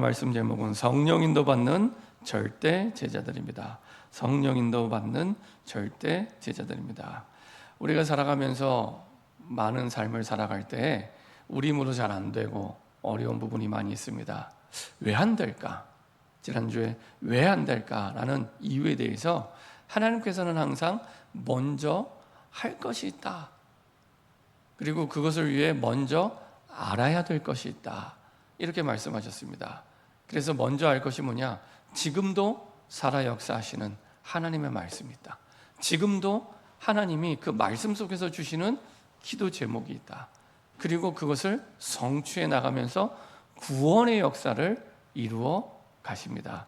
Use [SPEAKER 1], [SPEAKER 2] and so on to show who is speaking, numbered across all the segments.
[SPEAKER 1] 말씀 제목은 성령 인도받는 절대 제자들입니다. 성령 인도받는 절대 제자들입니다. 우리가 살아가면서 많은 삶을 살아갈 때 우리 힘으로 잘 안 되고 어려운 부분이 많이 있습니다. 왜 안 될까? 지난주에 왜 안 될까라는 이유에 대해서 하나님께서는 항상 먼저 할 것이 있다. 그리고 그것을 위해 먼저 알아야 될 것이 있다. 이렇게 말씀하셨습니다. 그래서 먼저 알 것이 뭐냐? 지금도 살아 역사하시는 하나님의 말씀이 있다. 지금도 하나님이 그 말씀 속에서 주시는 기도 제목이 있다. 그리고 그것을 성취해 나가면서 구원의 역사를 이루어 가십니다.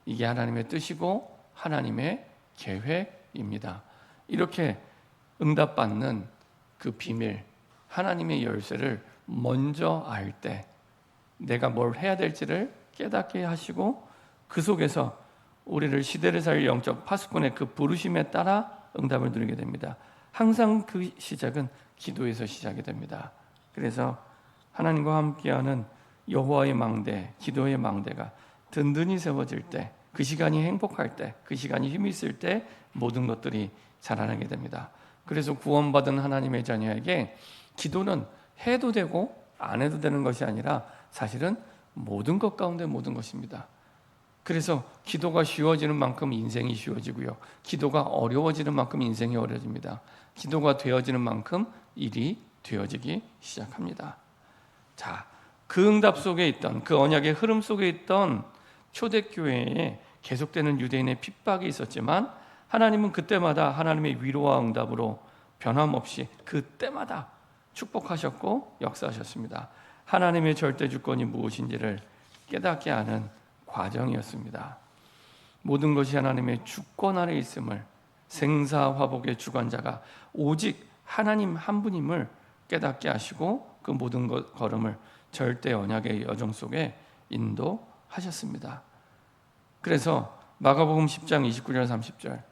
[SPEAKER 1] 이게 하나님의 뜻이고 하나님의 계획입니다. 이렇게 응답받는 그 비밀, 하나님의 열쇠를 먼저 알 때 내가 뭘 해야 될지를 깨닫게 하시고 그 속에서 우리를 시대를 살릴 영적 파수꾼의 그 부르심에 따라 응답을 누리게 됩니다. 항상 그 시작은 기도에서 시작이 됩니다. 그래서 하나님과 함께하는 여호와의 망대, 기도의 망대가 든든히 세워질 때, 그 시간이 행복할 때, 그 시간이 힘이 있을 때 모든 것들이 자라나게 됩니다. 그래서 구원받은 하나님의 자녀에게 기도는 해도 되고 안 해도 되는 것이 아니라 사실은 모든 것 가운데 모든 것입니다. 그래서 기도가 쉬워지는 만큼 인생이 쉬워지고요, 기도가 어려워지는 만큼 인생이 어려집니다. 기도가 되어지는 만큼 일이 되어지기 시작합니다. 자, 그 응답 속에 있던, 그 언약의 흐름 속에 있던 초대교회에 계속되는 유대인의 핍박이 있었지만 하나님은 그때마다 하나님의 위로와 응답으로 변함없이 그때마다 축복하셨고 역사하셨습니다. 하나님의 절대 주권이 무엇인지를 깨닫게 하는 과정이었습니다. 모든 것이 하나님의 주권 아래 있음을, 생사화복의 주관자가 오직 하나님 한 분임을 깨닫게 하시고 그 모든 걸음을 절대 언약의 여정 속에 인도하셨습니다. 그래서 마가복음 10장 29절 30절,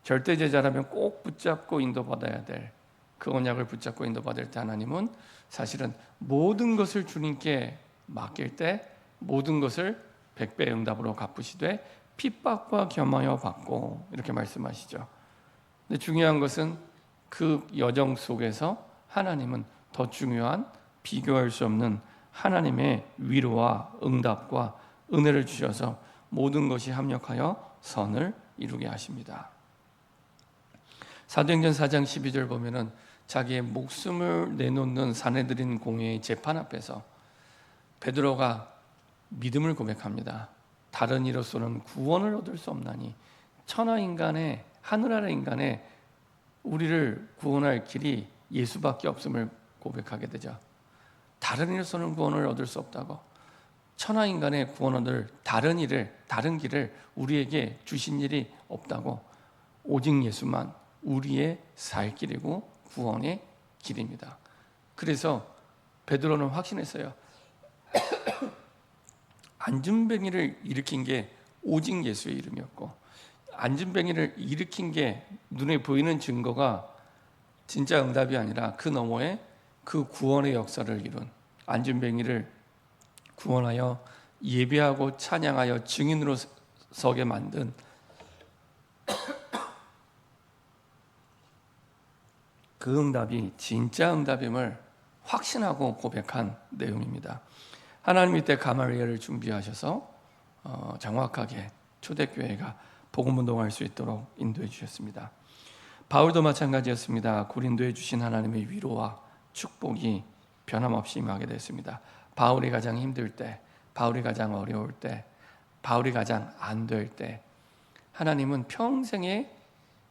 [SPEAKER 1] 절대 제자라면 꼭 붙잡고 인도받아야 될 그 언약을 붙잡고 인도받을 때 하나님은 사실은 모든 것을 주님께 맡길 때 모든 것을 100배 응답으로 갚으시되 핍박과 겸하여 받고, 이렇게 말씀하시죠. 근데 중요한 것은 그 여정 속에서 하나님은 더 중요한, 비교할 수 없는 하나님의 위로와 응답과 은혜를 주셔서 모든 것이 합력하여 선을 이루게 하십니다. 사도행전 4장 12절 보면은 자기의 목숨을 내놓는 사내들인 공회의 재판 앞에서 베드로가 믿음을 고백합니다. 다른 이로서는 구원을 얻을 수 없나니 천하인간의, 하늘 아래 인간의 우리를 구원할 길이 예수밖에 없음을 고백하게 되죠. 다른 이로서는 구원을 얻을 수 없다고, 천하인간의 구원 얻을 다른 길을 우리에게 주신 일이 없다고, 오직 예수만 우리의 살 길이고 구원의 길입니다. 그래서 베드로는 확신했어요. 안진뱅이를 일으킨 게 오직 예수의 이름이었고, 안진뱅이를 일으킨 게 눈에 보이는 증거가 진짜 응답이 아니라 그 너머에 그 구원의 역사를 이룬, 안진뱅이를 구원하여 예배하고 찬양하여 증인으로 서게 만든 그 응답이 진짜 응답임을 확신하고 고백한 내용입니다. 하나님 이때 가말리엘을 준비하셔서 정확하게 초대교회가 복음운동할 수 있도록 인도해 주셨습니다. 바울도 마찬가지였습니다. 고린도에 주신 하나님의 위로와 축복이 변함없이 임하게 됐습니다. 바울이 가장 힘들 때, 바울이 가장 어려울 때, 바울이 가장 안 될 때 하나님은 평생에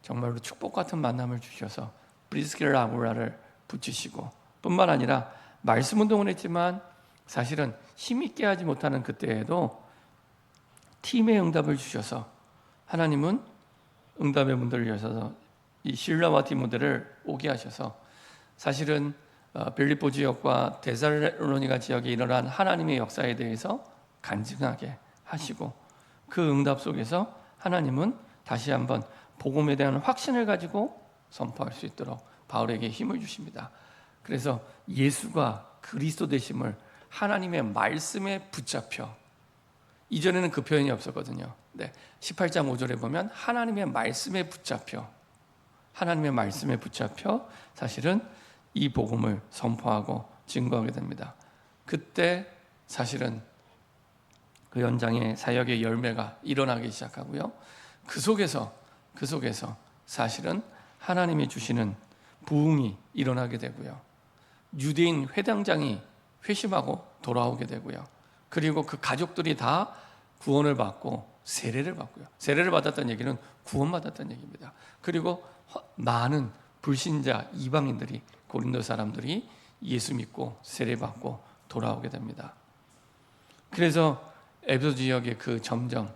[SPEAKER 1] 정말로 축복 같은 만남을 주셔서 브리스길라 아굴라를 붙이시고, 뿐만 아니라 말씀 운동을 했지만 사실은 힘있게 하지 못하는 그때에도 팀의 응답을 주셔서 하나님은 응답의 문들을 여셔서 이 실라와 디모데를 오게 하셔서 사실은 빌립보 지역과 데살로니가 지역에 일어난 하나님의 역사에 대해서 간증하게 하시고, 그 응답 속에서 하나님은 다시 한번 복음에 대한 확신을 가지고 선포할 수 있도록 바울에게 힘을 주십니다. 그래서 예수가 그리스도 되심을 하나님의 말씀에 붙잡혀 이전에는 그 표현이 없었거든요. 네, 18장 5절에 보면 하나님의 말씀에 붙잡혀 사실은 이 복음을 선포하고 증거하게 됩니다. 그때 사실은 그 현장에 사역의 열매가 일어나기 시작하고요. 그 속에서 사실은 하나님이 주시는 부흥이 일어나게 되고요. 유대인 회당장이 회심하고 돌아오게 되고요. 그리고 그 가족들이 다 구원을 받고 세례를 받고요. 세례를 받았다는 얘기는 구원받았다는 얘기입니다. 그리고 많은 불신자 이방인들이, 고린도 사람들이 예수 믿고 세례받고 돌아오게 됩니다. 그래서 에베소 지역의 그 점점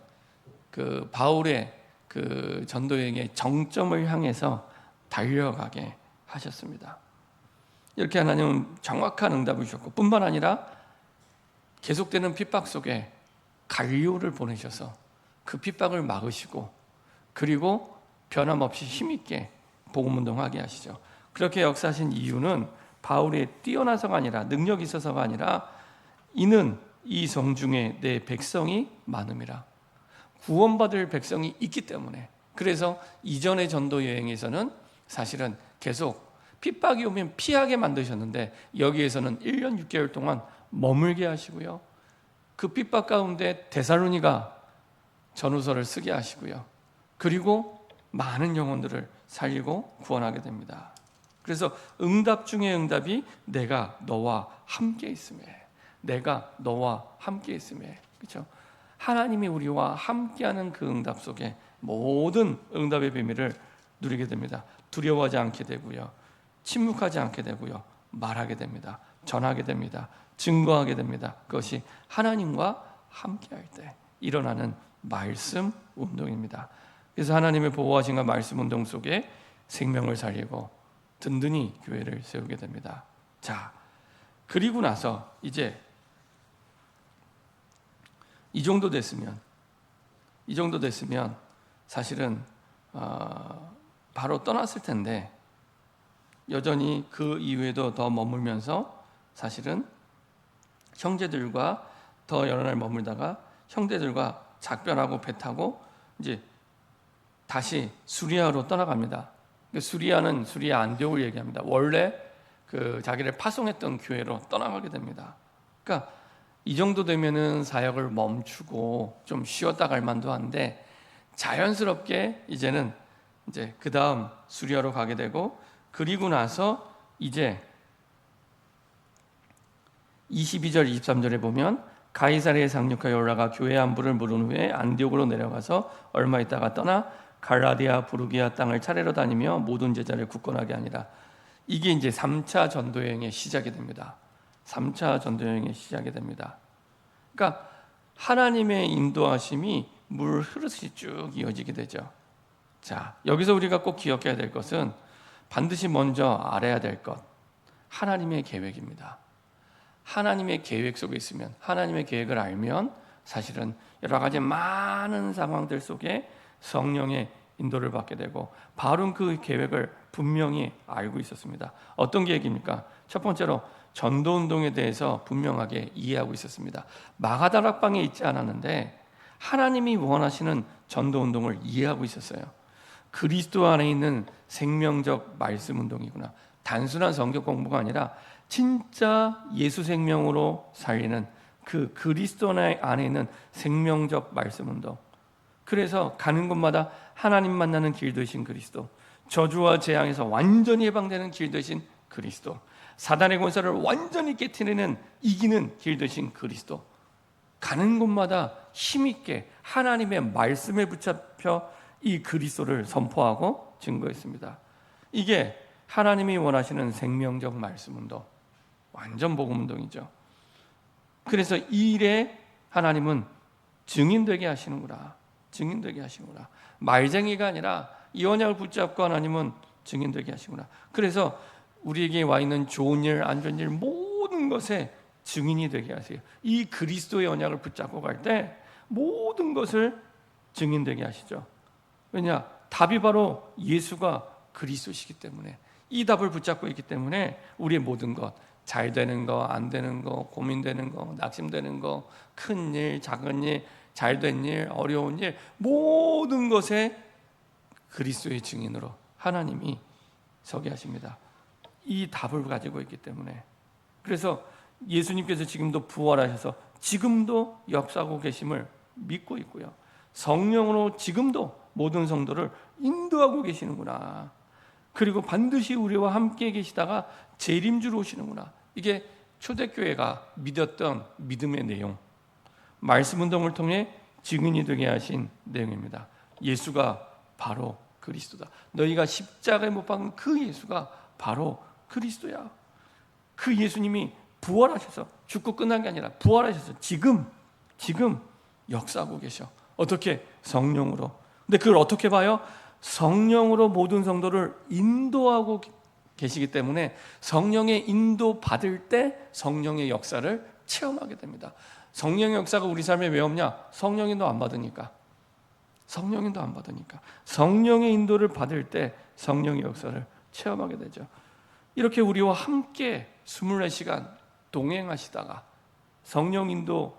[SPEAKER 1] 그 바울의 그 전도 여행의 정점을 향해서 달려가게 하셨습니다. 이렇게 하나님은 정확한 응답을 주셨고, 뿐만 아니라 계속되는 핍박 속에 갈리오를 보내셔서 그 핍박을 막으시고, 그리고 변함없이 힘있게 복음운동하게 하시죠. 그렇게 역사하신 이유는 바울의 뛰어나서가 아니라, 능력이 있어서가 아니라, 이는 이 성중에 내 백성이 많음이라, 구원받을 백성이 있기 때문에. 그래서 이전의 전도 여행에서는 사실은 계속 핍박이 오면 피하게 만드셨는데, 여기에서는 1년 6개월 동안 머물게 하시고요. 그 핍박 가운데 데살로니가 전후서를 쓰게 하시고요. 그리고 많은 영혼들을 살리고 구원하게 됩니다. 그래서 응답 중에 응답이 내가 너와 함께 있음에, 내가 너와 함께 있음에, 그렇죠? 하나님이 우리와 함께하는 그 응답 속에 모든 응답의 비밀을 누리게 됩니다. 두려워하지 않게 되고요, 침묵하지 않게 되고요, 말하게 됩니다. 전하게 됩니다. 증거하게 됩니다. 그것이 하나님과 함께할 때 일어나는 말씀 운동입니다. 그래서 하나님의 보호하심과 말씀 운동 속에 생명을 살리고 든든히 교회를 세우게 됩니다. 자, 그리고 나서 이제 이 정도 됐으면 사실은 바로 떠났을 텐데, 여전히 그 이후에도 더 머물면서 사실은 형제들과 더 여러 날 머물다가 형제들과 작별하고 배 타고 이제 다시 수리아로 떠나갑니다. 수리아는 수리아 안디옥을 얘기합니다. 원래 그 자기를 파송했던 교회로 떠나가게 됩니다. 그러니까 이 정도 되면은 사역을 멈추고 좀 쉬었다 갈 만도 한데, 자연스럽게 이제는 이제 그 다음 수리아로 가게 되고, 그리고 나서 이제 22절 23절에 보면 가이사랴에 상륙하여 올라가 교회 안부를 물은 후에 안디옥으로 내려가서 얼마 있다가 떠나 갈라디아 부르기아 땅을 차례로 다니며 모든 제자를 굳건하게 하니라. 이게 이제 3차 전도여행의 시작이 됩니다. 3차 전도여행의 시작이 됩니다. 그러니까 하나님의 인도하심이 물 흐르듯이 쭉 이어지게 되죠. 자, 여기서 우리가 꼭 기억해야 될 것은, 반드시 먼저 알아야 될 것, 하나님의 계획입니다. 하나님의 계획 속에 있으면, 하나님의 계획을 알면 사실은 여러 가지 많은 상황들 속에 성령의 인도를 받게 되고, 바울은 그 계획을 분명히 알고 있었습니다. 어떤 계획입니까? 첫 번째로 전도운동에 대해서 분명하게 이해하고 있었습니다. 마가다락방에 있지 않았는데 하나님이 원하시는 전도운동을 이해하고 있었어요. 그리스도 안에 있는 생명적 말씀 운동이구나. 단순한 성경 공부가 아니라 진짜 예수 생명으로 살리는 그 그리스도 안에 있는 생명적 말씀 운동. 그래서 가는 곳마다 하나님 만나는 길 되신 그리스도, 저주와 재앙에서 완전히 해방되는 길 되신 그리스도, 사단의 권세를 완전히 깨트리는 이기는 길 되신 그리스도, 가는 곳마다 힘있게 하나님의 말씀에 붙잡혀 이 그리스도를 선포하고 증거했습니다. 이게 하나님이 원하시는 생명적 말씀 운동, 완전 복음 운동이죠. 그래서 이 일에 하나님은 증인되게 하시는구나. 증인되게 하시는구나. 말쟁이가 아니라 이 언약을 붙잡고 하나님은 증인되게 하시구나. 그래서 우리에게 와 있는 좋은 일, 안 좋은 일 모든 것에 증인이 되게 하세요. 이 그리스도의 언약을 붙잡고 갈 때 모든 것을 증인되게 하시죠. 왜냐? 답이 바로 예수가 그리스도시기 때문에, 이 답을 붙잡고 있기 때문에 우리의 모든 것, 잘 되는 거, 안 되는 거, 고민되는 거, 낙심되는 거, 큰 일, 작은 일, 잘된 일, 어려운 일, 모든 것에 그리스도의 증인으로 하나님이 서게 하십니다. 이 답을 가지고 있기 때문에. 그래서 예수님께서 지금도 부활하셔서 지금도 역사하고 계심을 믿고 있고요, 성령으로 지금도 모든 성도를 인도하고 계시는구나. 그리고 반드시 우리와 함께 계시다가 재림주로 오시는구나. 이게 초대교회가 믿었던 믿음의 내용, 말씀 운동을 통해 증인이 되게 하신 내용입니다. 예수가 바로 그리스도다. 너희가 십자가에 못 박은 그 예수가 바로 그리스도야. 그 예수님이 부활하셔서, 죽고 끝난 게 아니라 부활하셔서 지금 역사하고 계셔. 어떻게? 성령으로. 근데 그걸 어떻게 봐요? 성령으로 모든 성도를 인도하고 계시기 때문에 성령의 인도 받을 때 성령의 역사를 체험하게 됩니다. 성령의 역사가 우리 삶에 왜 없냐? 성령인도 안 받으니까. 성령인도 안 받으니까. 성령의 인도를 받을 때 성령의 역사를 체험하게 되죠. 이렇게 우리와 함께 24시간 동행하시다가 성령 인도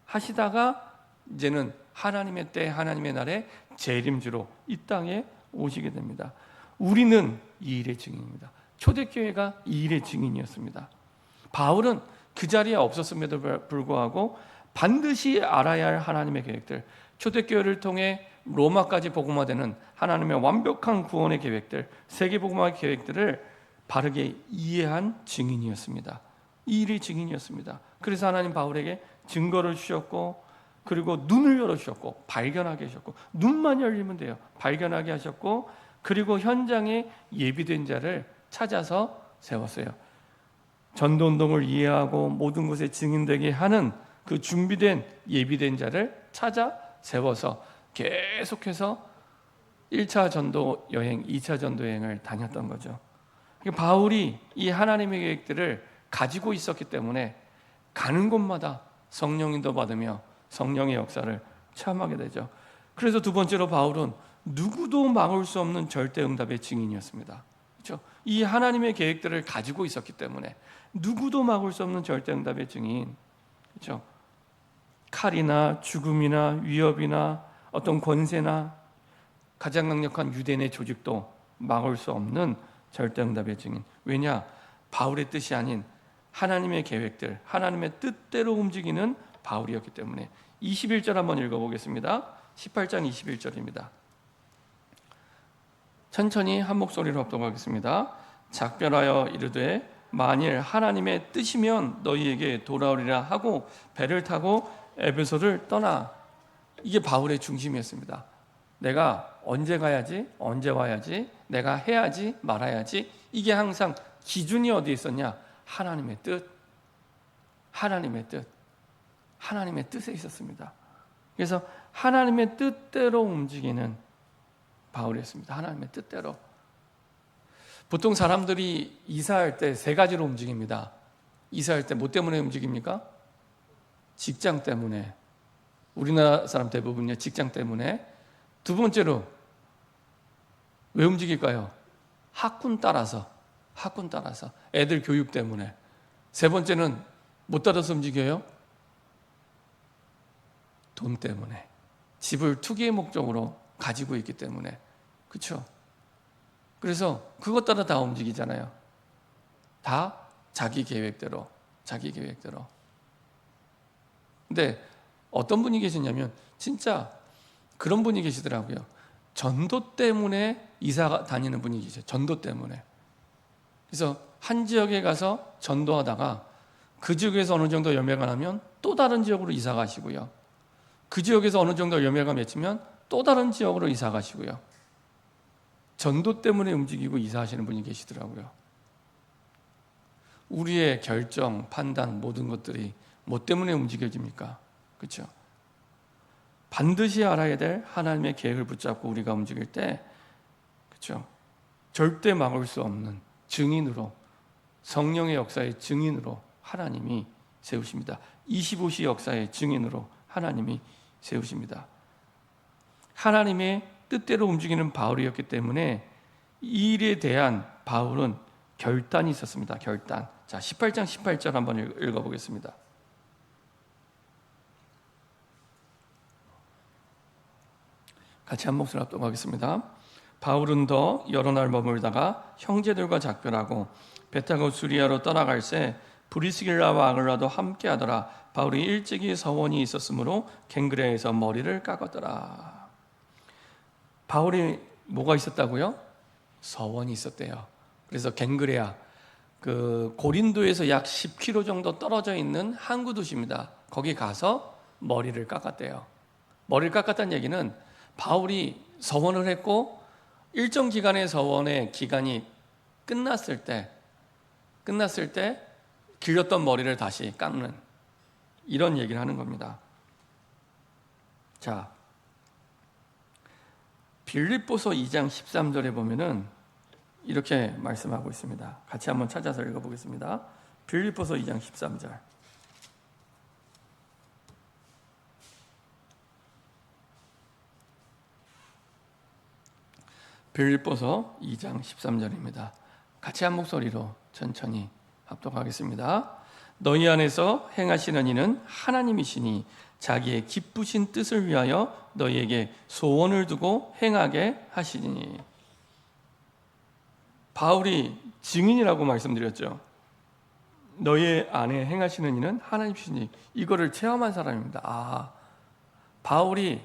[SPEAKER 1] 하시다가 이제는 하나님의 때, 하나님의 날에 재림주로 이 땅에 오시게 됩니다. 우리는 이 일의 증인입니다. 초대교회가 이 일의 증인이었습니다. 바울은 그 자리에 없었음에도 불구하고 반드시 알아야 할 하나님의 계획들, 초대교회를 통해 로마까지 복음화되는 하나님의 완벽한 구원의 계획들, 세계복음화의 계획들을 바르게 이해한 증인이었습니다. 이 일의 증인이었습니다. 그래서 하나님 바울에게 증거를 주셨고, 그리고 눈을 열어주셨고, 발견하게 하셨고, 눈만 열리면 돼요. 발견하게 하셨고, 그리고 현장에 예비된 자를 찾아서 세웠어요. 전도운동을 이해하고 모든 것에 증인되게 하는 그 준비된 예비된 자를 찾아 세워서 계속해서 1차 전도 여행, 2차 전도 여행을 다녔던 거죠. 바울이 이 하나님의 계획들을 가지고 있었기 때문에 가는 곳마다 성령인도 받으며 성령의 역사를 체험하게 되죠. 그래서 두 번째로 바울은 누구도 막을 수 없는 절대 응답의 증인이었습니다. 그렇죠? 이 하나님의 계획들을 가지고 있었기 때문에 누구도 막을 수 없는 절대 응답의 증인. 그렇죠? 칼이나 죽음이나 위협이나 어떤 권세나 가장 강력한 유대인의 조직도 막을 수 없는 절대 응답의 증인. 왜냐? 바울의 뜻이 아닌 하나님의 계획들, 하나님의 뜻대로 움직이는 바울이었기 때문에. 21절 한번 읽어보겠습니다. 18장 21절입니다. 천천히 한 목소리로 합독하겠습니다. 작별하여 이르되 만일 하나님의 뜻이면 너희에게 돌아오리라 하고 배를 타고 에베소를 떠나. 이게 바울의 중심이었습니다. 내가 언제 가야지, 언제 와야지, 내가 해야지, 말아야지. 이게 항상 기준이 어디에 있었냐? 하나님의 뜻, 하나님의 뜻, 하나님의 뜻에 있었습니다. 그래서 하나님의 뜻대로 움직이는 바울이었습니다. 하나님의 뜻대로. 보통 사람들이 이사할 때 세 가지로 움직입니다. 이사할 때 뭐 때문에 움직입니까? 직장 때문에. 우리나라 사람 대부분요, 직장 때문에. 두 번째로 왜 움직일까요? 학군 따라서. 학군 따라서. 애들 교육 때문에. 세 번째는 못 따라서 움직여요? 돈 때문에. 집을 투기의 목적으로 가지고 있기 때문에. 그렇죠? 그래서 그것 따라 다 움직이잖아요. 다 자기 계획대로, 자기 계획대로. 근데 어떤 분이 계시냐면 진짜 그런 분이 계시더라고요. 전도 때문에 이사 다니는 분이 계세요. 전도 때문에. 그래서 한 지역에 가서 전도하다가 그 지역에서 어느 정도 열매가 나면 또 다른 지역으로 이사 가시고요. 그 지역에서 어느 정도 열매가 맺히면 또 다른 지역으로 이사 가시고요. 전도 때문에 움직이고 이사하시는 분이 계시더라고요. 우리의 결정, 판단, 모든 것들이 뭐 때문에 움직여집니까? 그렇죠? 반드시 알아야 될 하나님의 계획을 붙잡고 우리가 움직일 때, 그렇죠? 절대 막을 수 없는 증인으로, 성령의 역사의 증인으로 하나님이 세우십니다. 25시 역사의 증인으로 하나님이 세우십니다. 하나님의 뜻대로 움직이는 바울이었기 때문에 이 일에 대한 바울은 결단이 있었습니다. 결단. 자, 18장 18절 한번 읽어보겠습니다. 같이 한 목소리 합독하겠습니다. 바울은 더 여러 날 머물다가 형제들과 작별하고 배 타고 수리아로 떠나갈새 브리스길라와 아글라도 함께하더라. 바울이 일찍이 서원이 있었으므로 갱그레에서 머리를 깎았더라. 바울이 뭐가 있었다고요? 서원이 있었대요. 그래서 갱그레아, 그 고린도에서 약 10km 정도 떨어져 있는 항구 도시입니다. 거기 가서 머리를 깎았대요. 머리를 깎았다는 얘기는 바울이 서원을 했고 일정 기간의 서원의 기간이 끝났을 때 길렀던 머리를 다시 깎는 이런 얘기를 하는 겁니다. 자, 빌립보서 2장 13절에 보면은 이렇게 말씀하고 있습니다. 같이 한번 찾아서 읽어보겠습니다. 빌립보서 2장 13절. 빌립보서 2장 13절입니다. 같이 한 목소리로 천천히 합독하겠습니다. 너희 안에서 행하시는 이는 하나님이시니 자기의 기쁘신 뜻을 위하여 너희에게 소원을 두고 행하게 하시니. 바울이 증인이라고 말씀드렸죠. 너희 안에 행하시는 이는 하나님이시니, 이거를 체험한 사람입니다. 바울이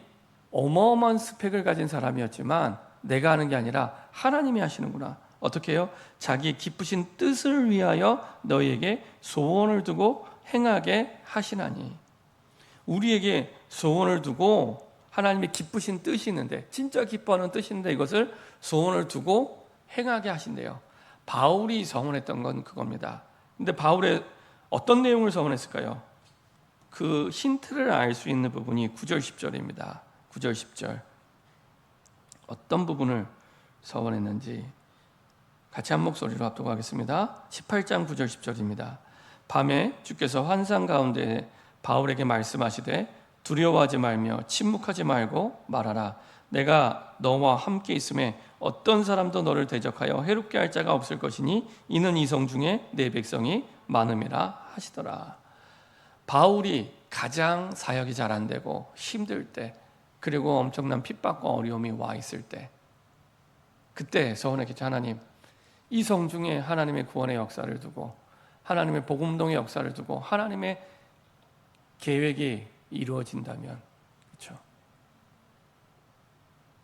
[SPEAKER 1] 어마어마한 스펙을 가진 사람이었지만 내가 하는 게 아니라 하나님이 하시는구나. 어떻게 해요? 자기의 기쁘신 뜻을 위하여 너희에게 소원을 두고 행하게 하시나니. 우리에게 소원을 두고 하나님의 기쁘신 뜻이 있는데, 진짜 기뻐하는 뜻이 있는데 이것을 소원을 두고 행하게 하신대요. 바울이 서원했던 건 그겁니다. 근데 바울의 어떤 내용을 서원했을까요? 그 힌트를 알 수 있는 부분이 9절 10절입니다. 9절 10절. 어떤 부분을 서원했는지 같이 한 목소리로 합독하겠습니다. 18장 9절 10절입니다. 밤에 주께서 환상 가운데 바울에게 말씀하시되 두려워하지 말며 침묵하지 말고 말하라. 내가 너와 함께 있음에 어떤 사람도 너를 대적하여 해롭게 할 자가 없을 것이니 이는 이성 중에 내 백성이 많음이라 하시더라. 바울이 가장 사역이 잘 안 되고 힘들 때, 그리고 엄청난 핍박과 어려움이 와 있을 때, 그때 서원했겠죠. 하나님, 이 성 중에 하나님의 구원의 역사를 두고 하나님의 복음동의 역사를 두고 하나님의 계획이 이루어진다면, 그렇죠?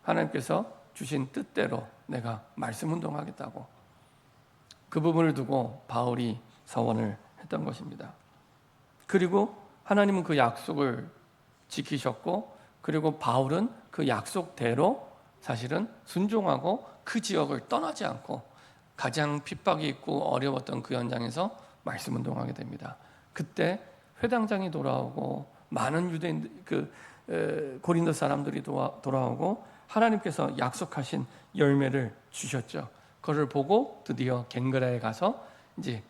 [SPEAKER 1] 하나님께서 주신 뜻대로 내가 말씀 운동하겠다고, 그 부분을 두고 바울이 서원을 했던 것입니다. 그리고 하나님은 그 약속을 지키셨고, 그리고 바울은 그 약속대로 사실은 순종하고 그 지역을 떠나지 않고 가장 핍박이 있고 어려웠던 그 현장에서 말씀 운동하게 됩니다. 그때 회당장이 돌아오고 많은 유대인 고린도 사람들이 돌아오고 하나님께서 약속하신 열매를 주셨죠. 그걸 보고 드디어 갱그라에 가서 이제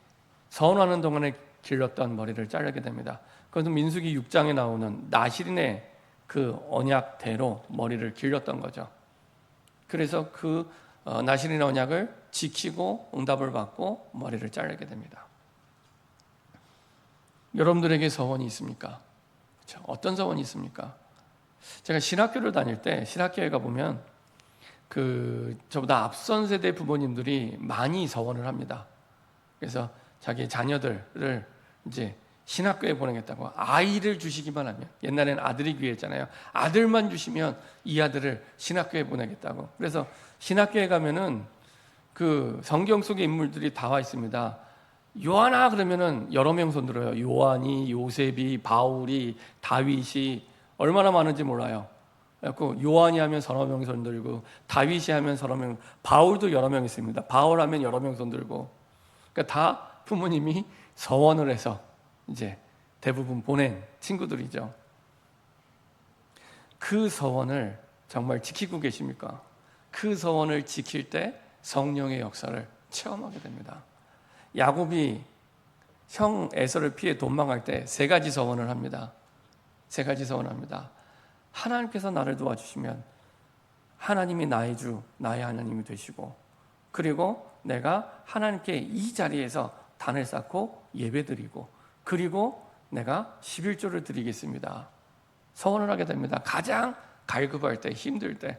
[SPEAKER 1] 서원하는 동안에 길렀던 머리를 자르게 됩니다. 그것은 민수기 6장에 나오는 나실인의 그 언약대로 머리를 길렀던 거죠. 그래서 그 나실인의 언약을 지키고 응답을 받고 머리를 자르게 됩니다. 여러분들에게 서원이 있습니까? 그렇죠? 어떤 서원이 있습니까? 제가 신학교를 다닐 때 신학교에 가보면 저보다 앞선 세대 부모님들이 많이 서원을 합니다. 그래서 자기 자녀들을 이제 신학교에 보내겠다고, 아이를 주시기만 하면, 옛날에는 아들이 귀했잖아요. 아들만 주시면 이 아들을 신학교에 보내겠다고. 그래서 신학교에 가면은 그 성경 속의 인물들이 다 와 있습니다. 요한아 그러면은 여러 명 손 들어요. 요한이, 요셉이, 바울이, 다윗이, 얼마나 많은지 몰라요. 그래서 요한이 하면 서너 명 손 들고, 다윗이 하면 서너 명, 바울도 여러 명 있습니다. 바울 하면 여러 명 손 들고. 그러니까 다 부모님이 서원을 해서 이제 대부분 보낸 친구들이죠. 그 서원을 정말 지키고 계십니까? 그 서원을 지킬 때 성령의 역사를 체험하게 됩니다. 야곱이 형 에서를 피해 도망갈 때 세 가지 서원을 합니다. 세 가지 서원을 합니다. 하나님께서 나를 도와주시면 하나님이 나의 주, 나의 하나님이 되시고, 그리고 내가 하나님께 이 자리에서 단을 쌓고 예배드리고, 그리고 내가 11조를 드리겠습니다. 서원을 하게 됩니다. 가장 갈급할 때, 힘들 때.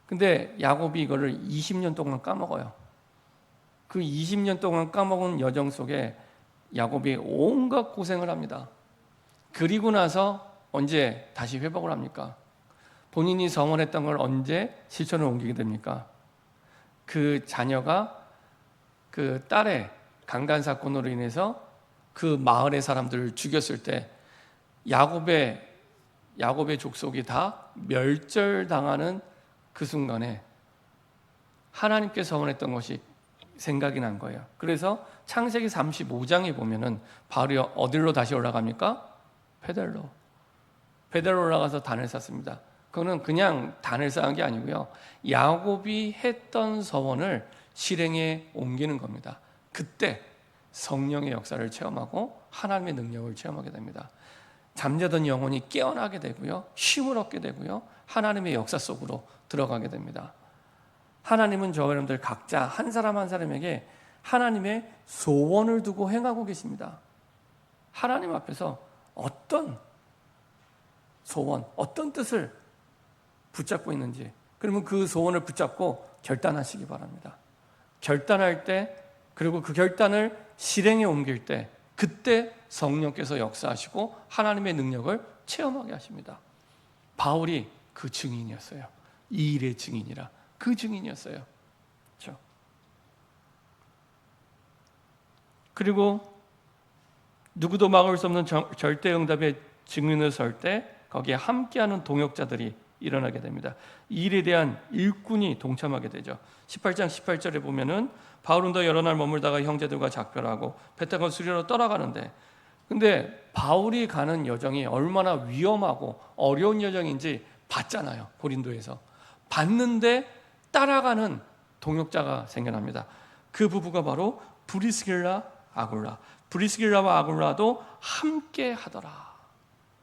[SPEAKER 1] 근데 야곱이 이거를 20년 동안 까먹어요. 그 20년 동안 까먹은 여정 속에 야곱이 온갖 고생을 합니다. 그리고 나서 언제 다시 회복을 합니까? 본인이 성원했던 걸 언제 실천을 옮기게 됩니까? 그 자녀가 그 딸의 강간 사건으로 인해서 그 마을의 사람들을 죽였을 때 야곱의 족속이 다 멸절당하는 그 순간에 하나님께 서원했던 것이 생각이 난 거예요. 그래서 창세기 35장에 보면은 바로 어디로 다시 올라갑니까? 베델로 올라가서 단을 쌓습니다. 그거는 그냥 단을 쌓은 게 아니고요. 야곱이 했던 서원을 실행에 옮기는 겁니다. 그때 성령의 역사를 체험하고 하나님의 능력을 체험하게 됩니다. 잠자던 영혼이 깨어나게 되고요. 쉼을 얻게 되고요. 하나님의 역사 속으로 들어가게 됩니다. 하나님은 저와 여러분들 각자 한 사람 한 사람에게 하나님의 소원을 두고 행하고 계십니다. 하나님 앞에서 어떤 소원, 어떤 뜻을 붙잡고 있는지, 그러면 그 소원을 붙잡고 결단하시기 바랍니다. 결단할 때, 그리고 그 결단을 실행에 옮길 때, 그때 성령께서 역사하시고 하나님의 능력을 체험하게 하십니다. 바울이 그 증인이었어요. 이 일의 증인이라 그 증인이었어요. 그렇죠? 그리고 누구도 막을 수 없는 절대 응답의 증인을 설 때 거기에 함께하는 동역자들이 일어나게 됩니다. 이 일에 대한 일꾼이 동참하게 되죠. 18장 18절에 보면은 바울은 더 여러 날 머물다가 형제들과 작별하고 배 타고 수리로 떠나가는데, 근데 바울이 가는 여정이 얼마나 위험하고 어려운 여정인지 봤잖아요. 고린도에서 봤는데 따라가는 동역자가 생겨납니다. 그 부부가 바로 브리스길라 아굴라. 브리스길라와 아굴라도 함께 하더라.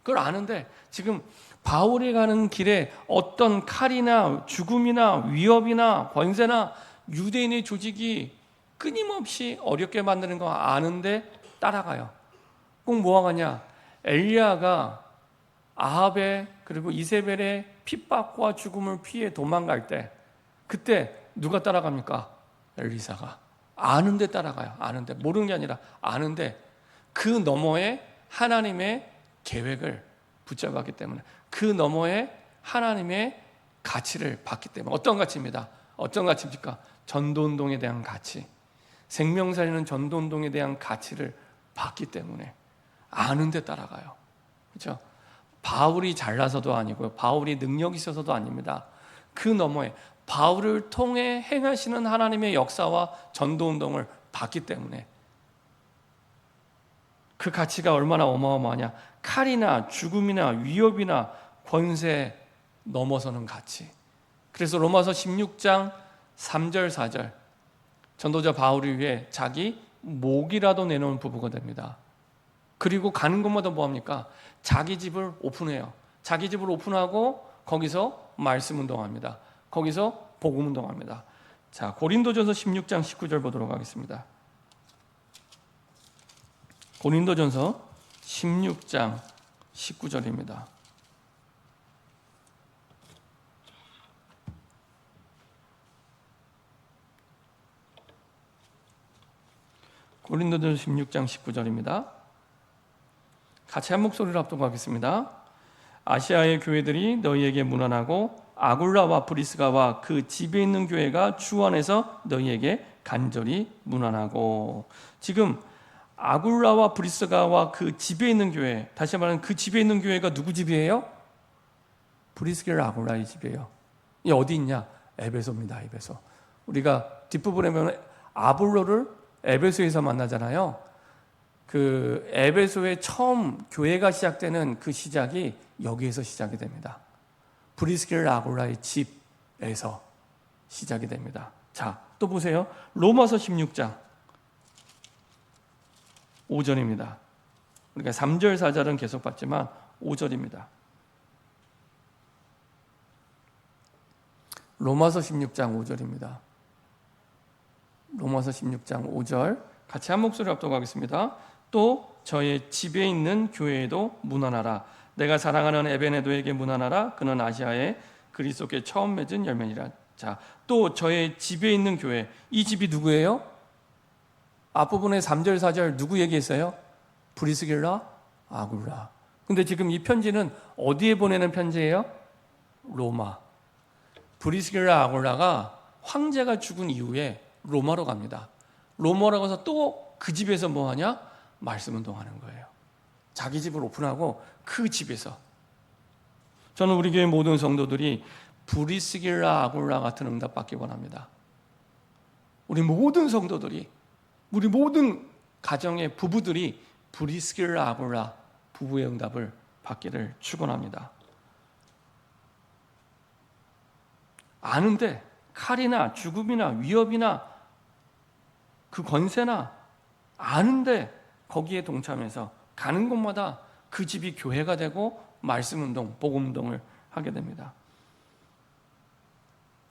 [SPEAKER 1] 그걸 아는데 지금 바울이 가는 길에 어떤 칼이나 죽음이나 위협이나 권세나 유대인의 조직이 끊임없이 어렵게 만드는 거 아는데 따라가요. 꼭 뭐가 가냐? 엘리야가 아합의 그리고 이세벨의 핍박과 죽음을 피해 도망갈 때 그때 누가 따라갑니까? 엘리사가. 아는데 따라가요. 아는데, 모르는 게 아니라 아는데 그 너머에 하나님의 계획을 붙잡았기 때문에, 그 너머에 하나님의 가치를 봤기 때문에. 어떤 가치입니다. 어떤 가치입니까? 전도운동에 대한 가치, 생명살리는 전도운동에 대한 가치를 봤기 때문에 아는데 따라가요. 그렇죠? 바울이 잘나서도 아니고요, 바울이 능력이 있어서도 아닙니다. 그 너머에 바울을 통해 행하시는 하나님의 역사와 전도운동을 봤기 때문에. 그 가치가 얼마나 어마어마하냐. 칼이나 죽음이나 위협이나 권세 넘어서는 가치. 그래서 로마서 16장 3절 4절 전도자 바울을 위해 자기 목이라도 내놓은 부부가 됩니다. 그리고 가는 곳마다 뭐합니까? 자기 집을 오픈해요. 자기 집을 오픈하고 거기서 말씀 운동합니다. 거기서 복음 운동합니다. 자, 고린도전서 16장 19절 보도록 하겠습니다. 고린도전서 16장 19절입니다. 고린도전서 16장 19절입니다. 같이 한 목소리로 합독하겠습니다. 아시아의 교회들이 너희에게 문안하고 아굴라와 브리스가와 그 집에 있는 교회가 주 안에서 너희에게 간절히 문안하고. 지금 아굴라와 브리스가와 그 집에 있는 교회, 다시 말하면 그 집에 있는 교회가 누구 집이에요? 브리스겔 아굴라의 집이에요. 이 어디 있냐? 에베소입니다. 에베소. 우리가 뒷부분에 보면 아볼로를 에베소에서 만나잖아요. 그 에베소의 처음 교회가 시작되는 그 시작이 여기에서 시작이 됩니다. 브리스겔 아굴라의 집에서 시작이 됩니다. 자, 또 보세요. 로마서 16장 5절입니다. 우리가 3절 4절은 계속 봤지만 5절입니다. 로마서 16장 5절입니다. 로마서 16장 5절 같이 한 목소리 합독하겠습니다. 또 저의 집에 있는 교회에도 문안하라. 내가 사랑하는 에베네도에게 문안하라. 그는 아시아에 그리스도께 처음 맺은 열매니라. 자, 또 저의 집에 있는 교회, 이 집이 누구예요? 앞부분에 3절 4절 누구 얘기했어요? 브리스길라 아굴라. 근데 지금 이 편지는 어디에 보내는 편지예요? 로마. 브리스길라 아굴라가 황제가 죽은 이후에 로마로 갑니다. 로마로 가서 또 그 집에서 뭐 하냐? 말씀 운동하는 거예요. 자기 집을 오픈하고 그 집에서. 저는 우리 교회 모든 성도들이 브리스길라 아굴라 같은 응답 받기 원합니다. 우리 모든 성도들이, 우리 모든 가정의 부부들이 브리스길라 아굴라 부부의 응답을 받기를 축원합니다. 아는데 칼이나 죽음이나 위협이나 그 권세나 아는데 거기에 동참해서 가는 곳마다 그 집이 교회가 되고 말씀운동, 복음운동을 하게 됩니다.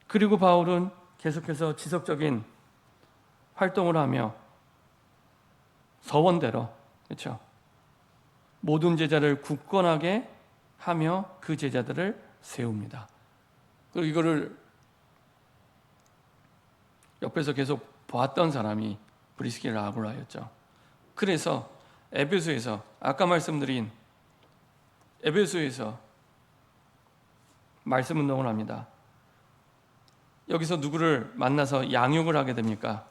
[SPEAKER 1] 그리고 바울은 계속해서 지속적인 활동을 하며 서원대로, 그렇죠? 모든 제자를 굳건하게 하며 그 제자들을 세웁니다. 그리고 이거를 옆에서 계속 보았던 사람이 브리스길라 아굴라였죠. 그래서 에베소에서 아까 말씀드린 에베소에서 말씀 운동을 합니다. 여기서 누구를 만나서 양육을 하게 됩니까?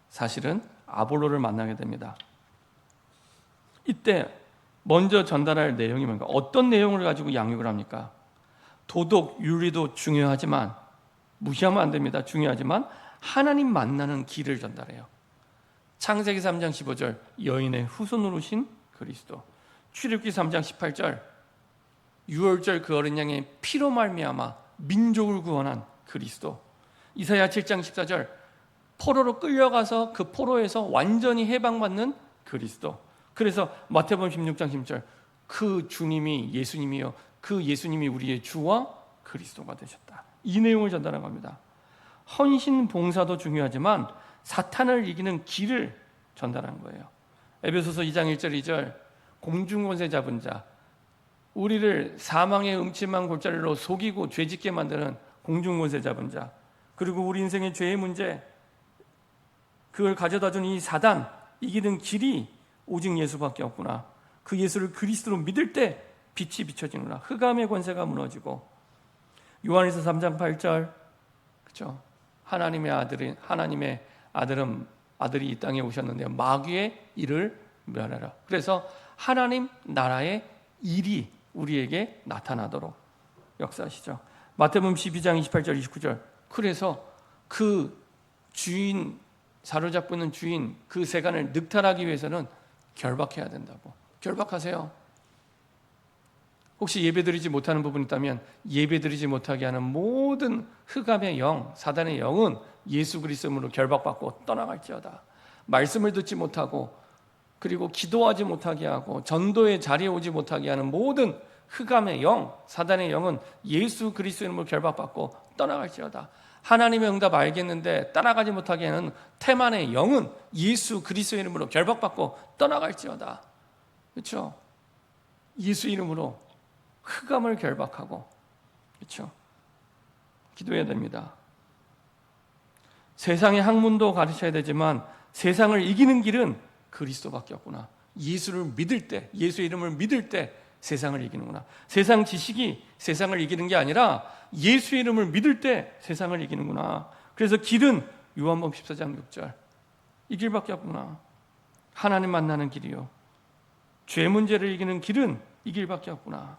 [SPEAKER 1] 사실은 아볼로를 만나게 됩니다. 이때 먼저 전달할 내용이 뭔가, 어떤 내용을 가지고 양육을 합니까? 도덕, 윤리도 중요하지만, 무시하면 안 됩니다. 중요하지만 하나님 만나는 길을 전달해요. 창세기 3장 15절 여인의 후손으로 오신 그리스도, 출애굽기 3장 18절 유월절 그 어린 양의 피로 말미암아 민족을 구원한 그리스도, 이사야 7장 14절 포로로 끌려가서 그 포로에서 완전히 해방받는 그리스도. 그래서 마태복음 16장 10절 그 주님이 예수님이요 그 예수님이 우리의 주와 그리스도가 되셨다. 이 내용을 전달한 겁니다. 헌신 봉사도 중요하지만 사탄을 이기는 길을 전달한 거예요. 에베소서 2장 1절 2절 공중권세 잡은 자, 우리를 사망의 음침한 골짜기로 속이고 죄짓게 만드는 공중권세 잡은 자, 그리고 우리 인생의 죄의 문제, 그걸 가져다 준 이 사단 이기는 길이 오직 예수밖에 없구나. 그 예수를 그리스도로 믿을 때 빛이 비춰지는구나. 흑암의 권세가 무너지고. 요한일서 3장 8절, 그렇죠? 하나님의 아들이 이 땅에 오셨는데 마귀의 일을 멸하라. 그래서 하나님 나라의 일이 우리에게 나타나도록 역사하시죠. 마태복음 12장 28절 29절. 그래서 그 주인, 사로잡고 있는 주인, 그 세간을 늑탈하기 위해서는 결박해야 된다고. 결박하세요. 혹시 예배드리지 못하는 부분이 있다면 예배드리지 못하게 하는 모든 흑암의 영, 사단의 영은 예수 그리스도로 결박받고 떠나갈지어다. 말씀을 듣지 못하고, 그리고 기도하지 못하게 하고, 전도의 자리에 오지 못하게 하는 모든 흑암의 영, 사단의 영은 예수 그리스도의 이름으로 결박받고 떠나갈지어다. 하나님의 응답 알겠는데 따라가지 못하게 하는 태만의 영은 예수 그리스도의 이름으로 결박받고 떠나갈지어다. 그렇죠? 예수 이름으로 흑암을 결박하고, 그렇죠? 기도해야 됩니다. 세상의 학문도 가르쳐야 되지만 세상을 이기는 길은 그리스도밖에 없구나. 예수를 믿을 때, 예수의 이름을 믿을 때 세상을 이기는구나. 세상 지식이 세상을 이기는 게 아니라 예수의 이름을 믿을 때 세상을 이기는구나. 그래서 길은 요한복음 14장 6절 이 길밖에 없구나. 하나님 만나는 길이요, 죄 문제를 이기는 길은 이 길밖에 없구나.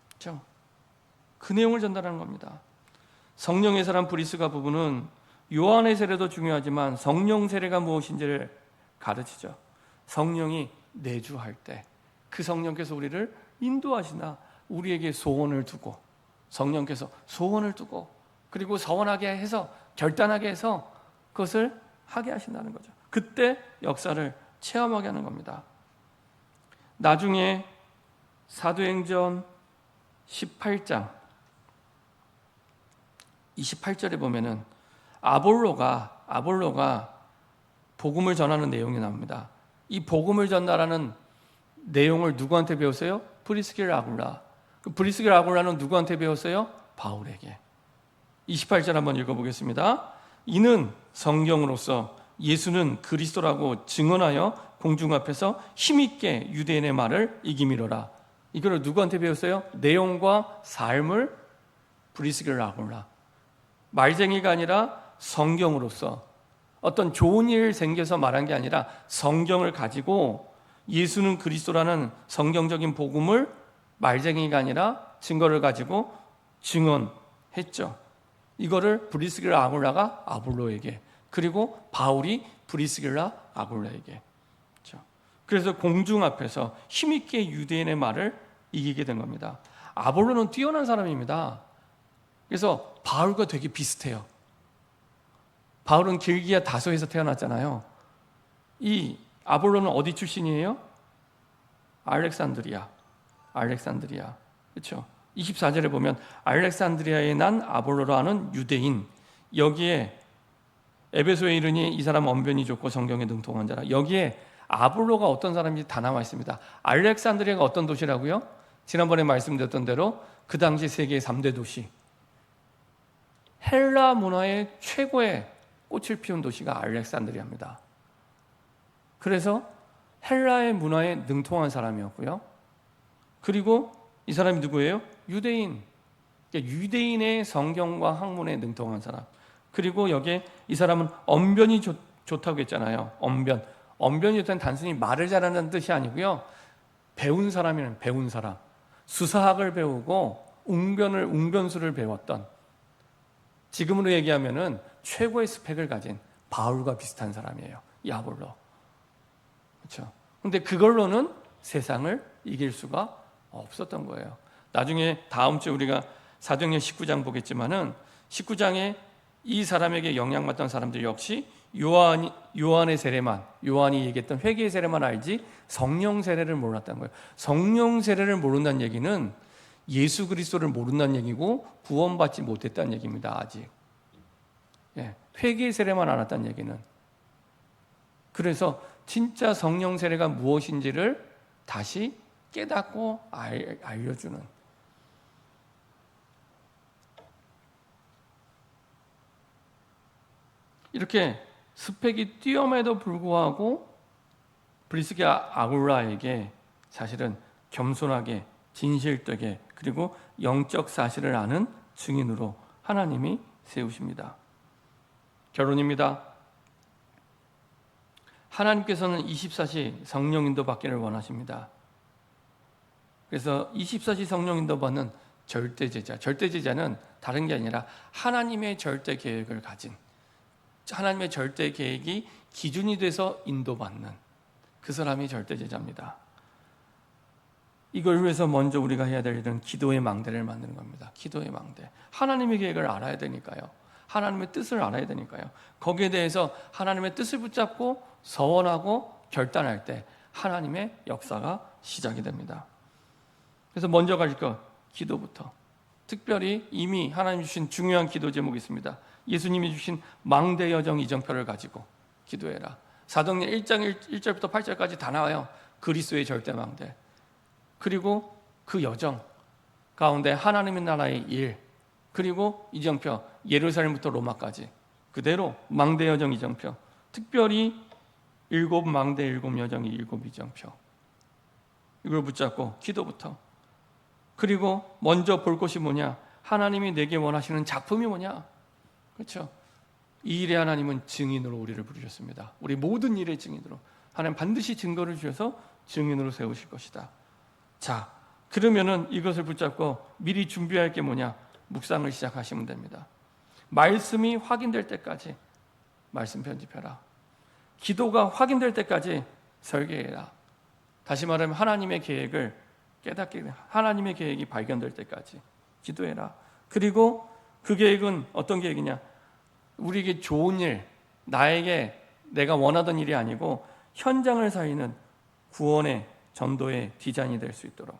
[SPEAKER 1] 그렇죠? 그 내용을 전달하는 겁니다. 성령의 사람 브리스가 부부는 요한의 세례도 중요하지만 성령 세례가 무엇인지를 가르치죠. 성령이 내주할 때 그 성령께서 우리를 인도하시나 우리에게 소원을 두고, 성령께서 소원을 두고, 그리고 서원하게 해서, 결단하게 해서 그것을 하게 하신다는 거죠. 그때 역사를 체험하게 하는 겁니다. 나중에 사도행전 18장 28절에 보면은 아볼로가 복음을 전하는 내용이 나옵니다. 이 복음을 전달하는 내용을 누구한테 배웠어요? 브리스길라 아굴라. 그 브리스길라 아굴라는 누구한테 배웠어요? 바울에게. 28절 한번 읽어보겠습니다. 이는 성경으로서 예수는 그리스도라고 증언하여 공중 앞에서 힘있게 유대인의 말을 이기미로라. 이걸 누구한테 배웠어요? 내용과 삶을 브리스길라 아굴라. 말쟁이가 아니라 성경으로서 어떤 좋은 일 생겨서 말한 게 아니라 성경을 가지고 예수는 그리스도라는 성경적인 복음을 말쟁이가 아니라 증거를 가지고 증언했죠. 이거를 브리스길라 아굴라가 아볼로에게, 그리고 바울이 브리스길라 아굴라에게. 그래서 공중 앞에서 힘있게 유대인의 말을 이기게 된 겁니다. 아볼로는 뛰어난 사람입니다. 그래서 바울과 되게 비슷해요. 바울은 길기야 다소에서 태어났잖아요. 이 아볼로는 어디 출신이에요? 알렉산드리아. 그렇죠? 24절에 보면 알렉산드리아에 난 아볼로라는 유대인, 여기에 에베소에 이르니 이 사람 언변이 좋고 성경에 능통한 자라. 여기에 아볼로가 어떤 사람인지 다 나와 있습니다. 알렉산드리아가 어떤 도시라고요? 지난번에 말씀드렸던 대로 그 당시 세계의 3대 도시, 헬라 문화의 최고의 꽃을 피운 도시가 알렉산드리아입니다. 그래서 헬라의 문화에 능통한 사람이었고요. 그리고 이 사람이 누구예요? 유대인. 유대인의 성경과 학문에 능통한 사람. 그리고 여기에 이 사람은 언변이 좋다고 했잖아요. 언변이 좋다는 단순히 말을 잘하는 뜻이 아니고요. 배운 사람이란 배운 사람. 수사학을 배우고 웅변수를 배웠던, 지금으로 얘기하면은 최고의 스펙을 가진 바울과 비슷한 사람이에요. 이 아볼로. 그렇죠? 근데 그걸로는 세상을 이길 수가 없었던 거예요. 나중에 다음 주에 우리가 사도행전 19장 보겠지만은 19장에 이 사람에게 영향받던 사람들 역시 요한의 세례만, 요한이 얘기했던 회개의 세례만 알지 성령 세례를 몰랐다는 거예요. 성령 세례를 모른다는 얘기는 예수 그리스도를 모른다는 얘기고 구원받지 못했다는 얘기입니다. 아직. 회개의 세례만 알았다는 얘기는. 그래서 진짜 성령 세례가 무엇인지를 다시 깨닫고 알려주는. 이렇게 스펙이 뛰어남에도 불구하고 브리스길라 아굴라에게 사실은 겸손하게, 진실되게, 그리고 영적 사실을 아는 증인으로 하나님이 세우십니다. 결론입니다. 하나님께서는 24시 성령 인도 받기를 원하십니다. 그래서 24시 성령 인도 받는 절대제자는 다른 게 아니라 하나님의 절대 계획을 가진, 하나님의 절대 계획이 기준이 돼서 인도받는 그 사람이 절대제자입니다. 이걸 위해서 먼저 우리가 해야 될 일은 기도의 망대를 만드는 겁니다. 기도의 망대. 하나님의 계획을 알아야 되니까요. 하나님의 뜻을 알아야 되니까요. 거기에 대해서 하나님의 뜻을 붙잡고 서원하고 결단할 때 하나님의 역사가 시작이 됩니다. 그래서 먼저 갈 것, 기도부터. 특별히 이미 하나님 주신 중요한 기도 제목이 있습니다. 예수님이 주신 망대 여정 이정표를 가지고 기도해라. 사도행전 1장 1절부터 8절까지 다 나와요. 그리스도의 절대 망대. 그리고 그 여정 가운데 하나님의 나라의 일, 그리고 이정표, 예루살렘부터 로마까지 그대로 망대 여정 이정표. 특별히 7 망대 7 여정이 7 이정표. 이걸 붙잡고 기도부터. 그리고 먼저 볼 것이 뭐냐? 하나님이 내게 원하시는 작품이 뭐냐? 그렇죠? 이 일에 하나님은 증인으로 우리를 부르셨습니다. 우리 모든 일의 증인으로. 하나님 반드시 증거를 주셔서 증인으로 세우실 것이다. 자, 그러면은 이것을 붙잡고 미리 준비할 게 뭐냐? 묵상을 시작하시면 됩니다. 말씀이 확인될 때까지 말씀 편집해라. 기도가 확인될 때까지 설계해라. 다시 말하면 하나님의 계획을 깨닫게, 하나님의 계획이 발견될 때까지 기도해라. 그리고 그 계획은 어떤 계획이냐? 우리에게 좋은 일, 나에게 내가 원하던 일이 아니고 현장을 살리는 구원의 전도의 디자인이 될 수 있도록.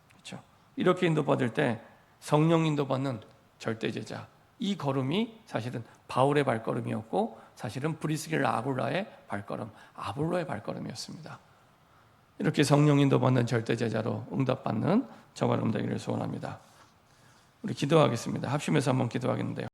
[SPEAKER 1] 그렇죠? 이렇게 인도받을 때 성령 인도받는 절대제자, 이 걸음이 사실은 바울의 발걸음이었고 사실은 브리스길라 아굴라의 발걸음, 아볼로의 발걸음이었습니다. 이렇게 성령 인도받는 절대 제자로 응답받는 저와 여러분 되기를 소원합니다. 우리 기도하겠습니다. 합심해서 한번 기도하겠는데요.